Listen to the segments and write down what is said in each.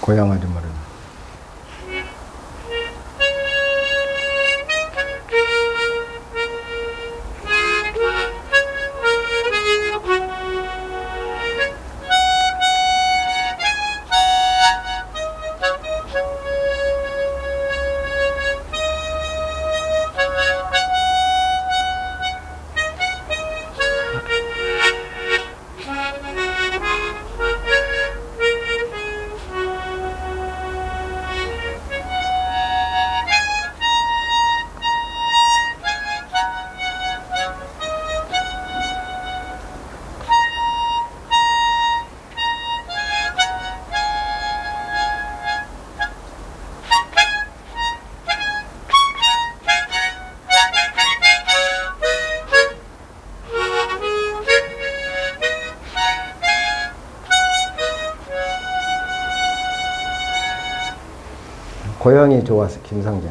고향 아줌마를. 고향이 좋아서 김상진.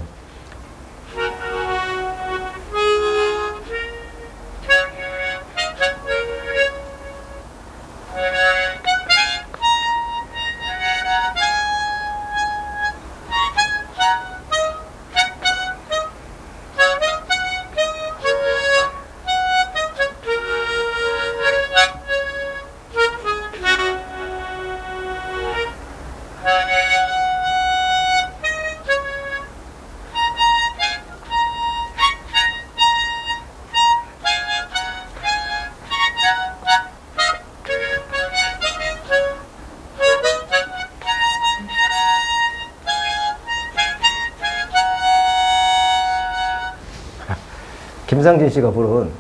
김상진 씨가 부른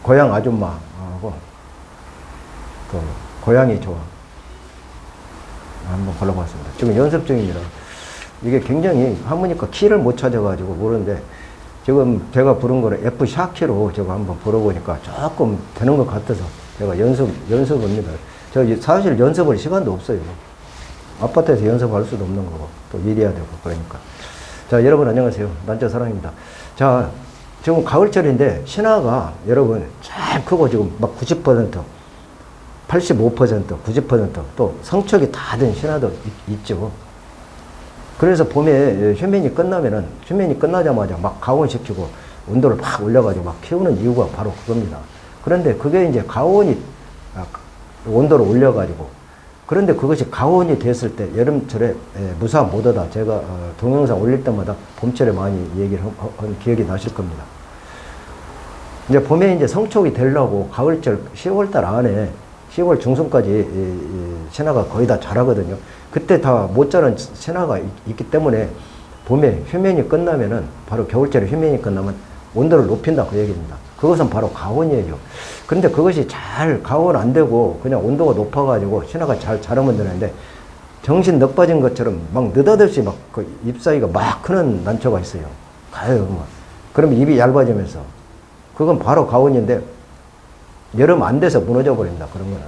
고향 아줌마하고 또 고향이 좋아 한번 골라봤습니다. 지금 연습 중입니다. 이게 굉장히 하모니카 키를 못 찾아가지고 모르는데 지금 제가 부른 거를 F 샤키로 제가 한번 불어보니까 조금 되는 것 같아서 제가 연습입니다. 저 사실 연습할 시간도 없어요. 아파트에서 연습할 수도 없는 거고 또 일해야 되고 그러니까. 자, 여러분 안녕하세요. 난자사랑입니다. 자, 지금 가을철인데 신화가 여러분 잘 크고 지금 막 90%, 85%, 90%또 성척이 다 된 신화도 있죠. 그래서 봄에 휴면이 끝나자마자 막 가온시키고 온도를 막 올려가지고 막 키우는 이유가 바로 그겁니다. 그런데 그게 이제 가온이 온도를 올려가지고 그런데 그것이 가온이 됐을 때 여름철에 무사한 못하다 제가 동영상 올릴 때마다 봄철에 많이 얘기를 한 기억이 나실 겁니다. 이제 봄에 이제 성촉이 되려고 가을철 10월달 안에 10월 중순까지 신화가 거의 다 자라거든요. 그때 다 못 자란 신화가 있기 때문에 봄에 휴면이 끝나면은 바로 겨울철에 휴면이 끝나면 온도를 높인다 그 얘기입니다. 그것은 바로 가온이에요. 근데 그것이 잘 가온 안 되고 그냥 온도가 높아가지고 신화가 잘 자라면 되는데 정신 넋 빠진 것처럼 막 느닷없이 막 그 잎 사이가 막 크는 난초가 있어요. 가요, 막. 그러면 잎이 얇아지면서 그건 바로 가온인데 여름 안 돼서 무너져 버린다. 그런 거는.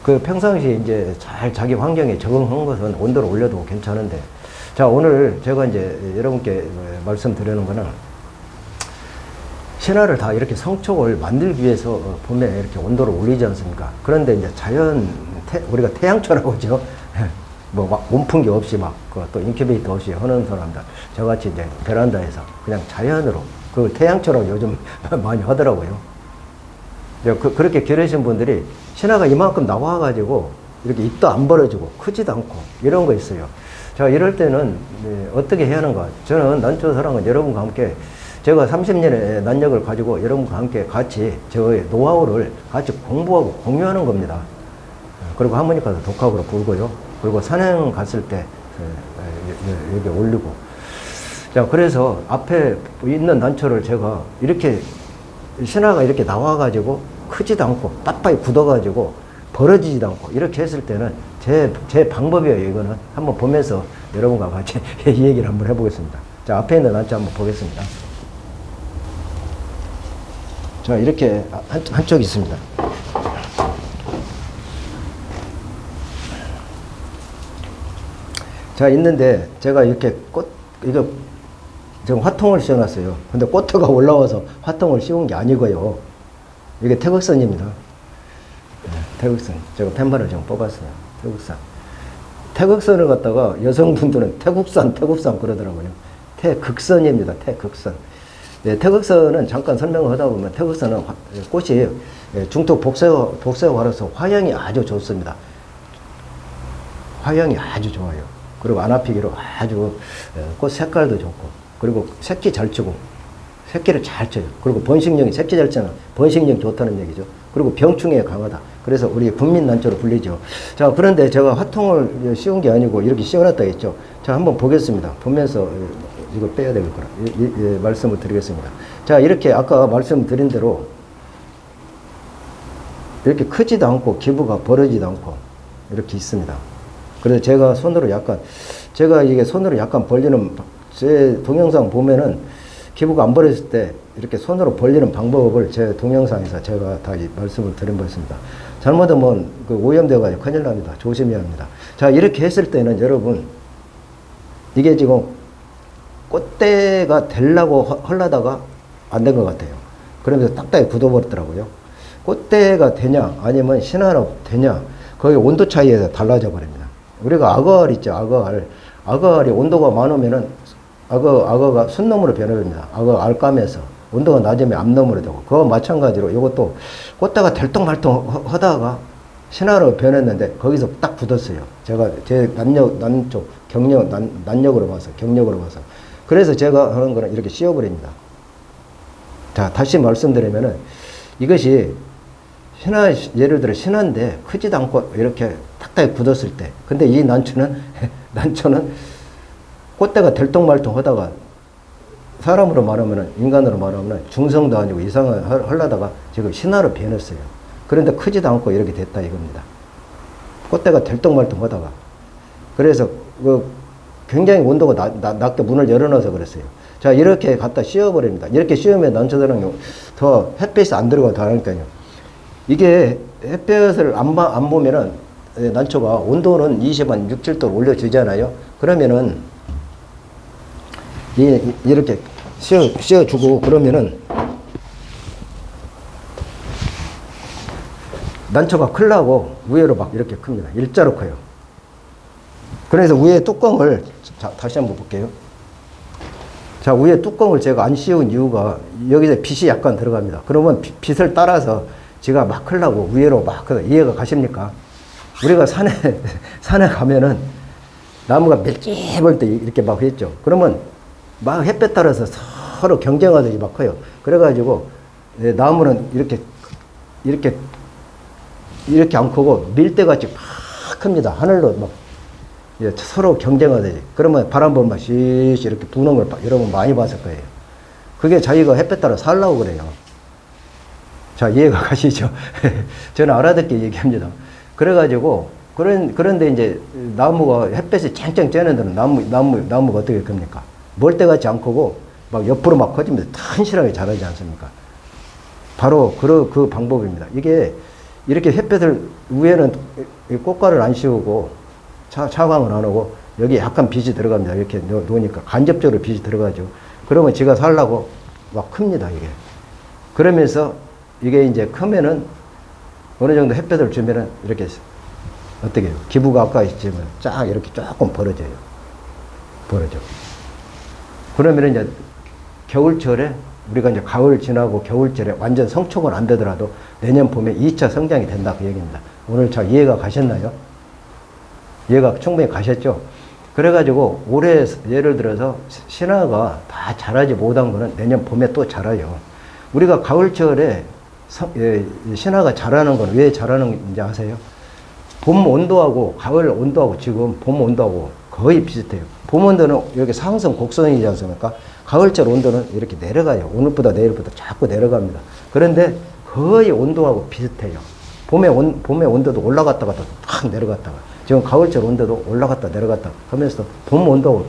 그 평상시에 이제 잘 자기 환경에 적응한 것은 온도를 올려도 괜찮은데 자, 오늘 제가 이제 여러분께 말씀드리는 거는 신화를 다 이렇게 성촉을 만들기 위해서 봄에 이렇게 온도를 올리지 않습니까? 그런데 이제 우리가 태양초라고 하죠. 뭐 막 온풍기 없이 막 또 인큐베이터 없이 하는 사람들. 저같이 이제 베란다에서 그냥 자연으로 그 태양초라고 요즘 많이 하더라고요. 그렇게 기르신 분들이 신화가 이만큼 나와가지고 이렇게 잎도 안 벌어지고 크지도 않고 이런 거 있어요. 자, 이럴 때는 어떻게 해야 하는가? 저는 난초사랑은 여러분과 함께 제가 30년의 난력을 가지고 여러분과 함께 같이 저의 노하우를 같이 공부하고 공유하는 겁니다. 그리고 하모니카도 독학으로 불고요. 그리고 산행 갔을 때 여기 올리고. 자, 그래서 앞에 있는 난초를 제가 이렇게 신화가 이렇게 나와가지고 크지도 않고 빳빳이 굳어가지고 벌어지지도 않고 이렇게 했을 때는 제 방법이에요. 이거는 한번 보면서 여러분과 같이 이 얘기를 한번 해보겠습니다. 자, 앞에 있는 난초 한번 보겠습니다. 자, 이렇게 한쪽이 있습니다. 자, 있는데 제가 이렇게 이거 지금 화통을 씌워놨어요. 근데 꽃트가 올라와서 화통을 씌운 게 아니고요. 이게 태극선입니다. 네, 태극선. 제가 펜바를 좀 뽑았어요. 태극선. 태극선을 갖다가 여성분들은 태국산 그러더라고요. 태극선입니다. 태극선. 예, 태극선은 잠깐 설명을 하다 보면 태극선은 꽃이 중턱 복서화로서 화형이 아주 좋습니다. 화형이 아주 좋아요. 그리고 안 아피기로 아주 꽃 색깔도 좋고, 그리고 새끼 잘 치고, 새끼를 잘 쳐요. 그리고 번식력이, 새끼 잘 치면 번식력이 좋다는 얘기죠. 그리고 병충해에 강하다. 그래서 우리 국민난초로 불리죠. 자, 그런데 제가 화통을 씌운 게 아니고 이렇게 씌워놨다 했죠. 자, 한번 보겠습니다. 보면서 이거 빼야 될 거라. 말씀을 드리겠습니다. 자, 이렇게 아까 말씀드린 대로 이렇게 크지도 않고 기부가 벌어지도 않고 이렇게 있습니다. 그래서 제가 이게 손으로 약간 벌리는, 제 동영상 보면은 기부가 안 벌어질 때 이렇게 손으로 벌리는 방법을 제 동영상에서 제가 다 말씀을 드린 바 있습니다. 잘못하면 그 오염되어가지고 큰일 납니다. 조심해야 합니다. 자, 이렇게 했을 때는 여러분, 이게 지금 꽃대가 되려고 하려다가 안 된 것 같아요. 그러면서 딱딱히 굳어버렸더라고요. 꽃대가 되냐, 아니면 신화로 되냐, 거기 온도 차이에서 달라져 버립니다. 우리가 악어알 있죠, 악어알. 악어알이 온도가 많으면은 악어가 순놈으로 변해버립니다. 악어 알감에서 온도가 낮으면 암놈으로 되고, 그거 마찬가지로 이것도 꽃다가 들통말통 하다가 신화로 변했는데 거기서 딱 굳었어요. 제가 제 난쪽 난력으로 봐서, 경력으로 봐서. 그래서 제가 하는 거는 이렇게 씌워버립니다. 자, 다시 말씀드리면은 이것이 신화, 예를 들어 신화인데 크지도 않고 이렇게 딱딱히 굳었을 때, 근데 이 난초는 꽃대가 들통말통 하다가, 사람으로 말하면, 인간으로 말하면 중성도 아니고 이상을 하려다가 지금 신화로 변했어요. 그런데 크지도 않고 이렇게 됐다 이겁니다. 꽃대가 들통말통 하다가. 그래서 굉장히 온도가 낮게 문을 열어놔서 그랬어요. 자, 이렇게 갖다 씌워버립니다. 이렇게 씌우면 난초들은 더 햇빛이 안 들어가 더 하니까요. 이게 햇볕을 안 보면은 난초가 온도는 20한 6, 7도 올려주잖아요. 그러면은 이렇게 씌워주고 그러면은 난초가 크려고 위로 막 이렇게 큽니다. 일자로 커요. 그래서 위에 뚜껑을, 자, 다시 한번 볼게요. 자, 위에 뚜껑을 제가 안 씌운 이유가 여기서 빛이 약간 들어갑니다. 그러면 빛을 따라서 제가 막 크려고 위로 막, 이해가 가십니까? 우리가 산에 가면은 나무가 밀집할 때 이렇게 막 했죠. 그러면 막 햇볕 따라서 서로 경쟁하듯이 막 커요. 그래가지고 나무는 이렇게 안 크고 밀대같이 막 큽니다. 하늘로 막 서로 경쟁하듯이. 그러면 바람 불면 막 시시 이렇게 부는 걸 여러분 많이 봤을 거예요. 그게 자기가 햇볕 따라 살라고 그래요. 자, 이해가 가시죠? 저는 알아듣게 얘기합니다. 그래가지고, 그런데 이제 나무가 햇볕이 쨍쨍 쬐는 데는 나무가 어떻게 큽니까? 멀대같이 안 크고, 막 옆으로 막 커지면서 튼실하게 자라지 않습니까? 바로 그 방법입니다. 이게 이렇게 햇볕을, 위에는 꽃가루를 안 씌우고, 차광을 안 하고, 여기 약간 빛이 들어갑니다. 이렇게 놓으니까 간접적으로 빛이 들어가죠. 그러면 지가 살라고 막 큽니다, 이게. 그러면서 이게 이제 크면은 어느 정도 햇볕을 주면은 이렇게 어떻게 해요? 기부가 아까 있지만 쫙 이렇게 조금 벌어져요. 그러면 이제 겨울철에, 우리가 이제 가을 지나고 겨울철에 완전 성촉은 안 되더라도 내년 봄에 2차 성장이 된다 그 얘기입니다. 오늘 잘 이해가 가셨나요? 이해가 충분히 가셨죠? 그래가지고 올해 예를 들어서 신화가 다 자라지 못한 거는 내년 봄에 또 자라요. 우리가 가을철에 신화가 자라는 건 왜 자라는지 아세요? 봄 온도하고 가을 온도하고 지금 봄 온도하고 거의 비슷해요. 봄 온도는 여기 상승 곡선이지 않습니까? 가을철 온도는 이렇게 내려가요. 오늘보다 내일보다 자꾸 내려갑니다. 그런데 거의 온도하고 비슷해요. 봄의 온도도 올라갔다가 또 탁 내려갔다가, 지금 가을철 온도도 올라갔다 내려갔다 하면서 봄 온도하고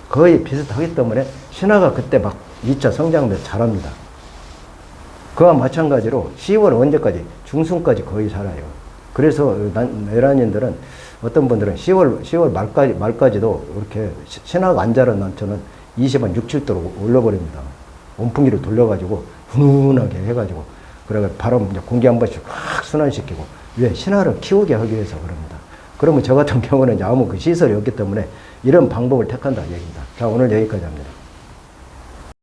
거의 비슷하기 때문에 신화가 그때 막 2차 성장하면서 자랍니다. 그와 마찬가지로 10월 언제까지? 중순까지 거의 자라요. 그래서 내란인들은, 어떤 분들은 10월 말까지도 이렇게 신화가 안 자란 난초는 20한 6, 7도로 올려버립니다. 온풍기를 돌려가지고 훈훈하게 해가지고, 그래가 바람 공기 한 번씩 확 순환시키고, 왜? 신화를 키우게 하기 위해서 그럽니다. 그러면 저 같은 경우는 이제 아무 그 시설이 없기 때문에 이런 방법을 택한다 얘기입니다. 자, 오늘 여기까지 합니다.